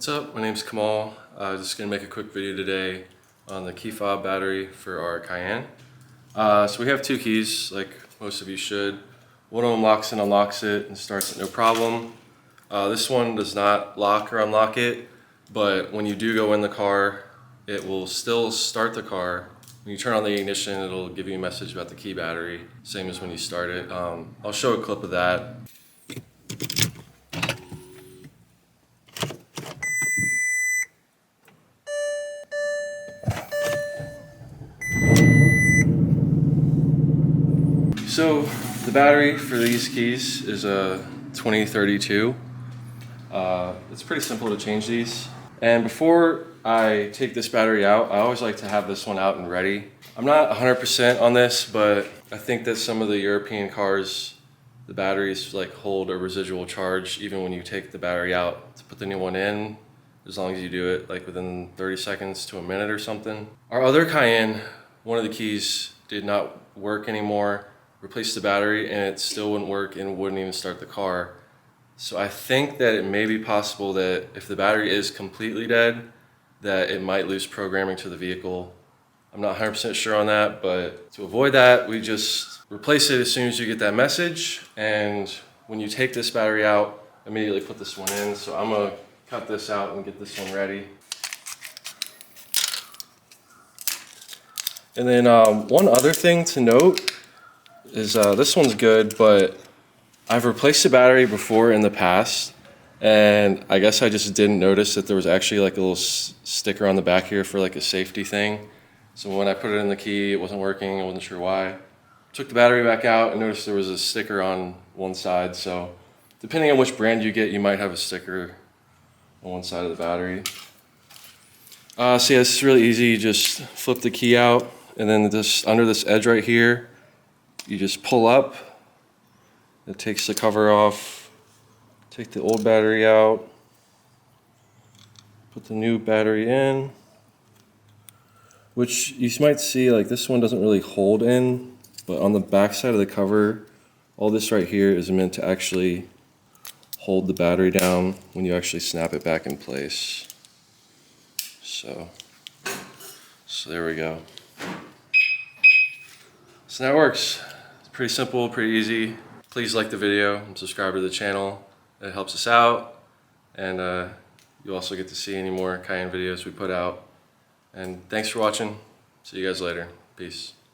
What's up? My name's Kamal. Just gonna make a quick video today on the key fob battery for our Cayenne. So we have two keys, like most of you should. One of them locks and unlocks it and starts it no problem. This one does not lock or unlock it, but when you do go in the car, it will still start the car. When you turn on the ignition, it'll give you a message about the key battery, same as when you start it. I'll show a clip of that. So the battery for these keys is a 2032. It's pretty simple to change these. And before I take this battery out, I always like to have this one out and ready. I'm not 100% on this, but I think that some of the European cars, the batteries like hold a residual charge even when you take the battery out to put the new one in, as long as you do it like within 30 seconds to a minute or something. Our other Cayenne, one of the keys did not work anymore. Replaced the battery and it still wouldn't work and wouldn't even start the car. So I think that it may be possible that if the battery is completely dead, that it might lose programming to the vehicle. I'm not 100% sure on that, but to avoid that, we just replace it as soon as you get that message. And when you take this battery out, immediately put this one in. So I'm gonna cut this out and get this one ready. And then one other thing to note is this one's good, but I've replaced the battery before in the past, and I guess I just didn't notice that there was actually like a little sticker on the back here for like a safety thing. So when I put it in the key, it wasn't working. I wasn't sure why. Took the battery back out and noticed there was a sticker on one side. So depending on which brand you get, you might have a sticker on one side of the battery. So yeah, this is really easy. You just flip the key out, and then this under this edge right here, you just pull up. It takes the cover off. Take the old battery out. Put the new battery in. Which you might see, like this one doesn't really hold in, but on the back side of the cover, all this right here is meant to actually hold the battery down when you actually snap it back in place. So there we go. So that works. It's pretty simple, pretty easy. Please like the video and subscribe to the channel. It helps us out. And you also get to see any more Cayenne videos we put out. And thanks for watching. See you guys later. Peace.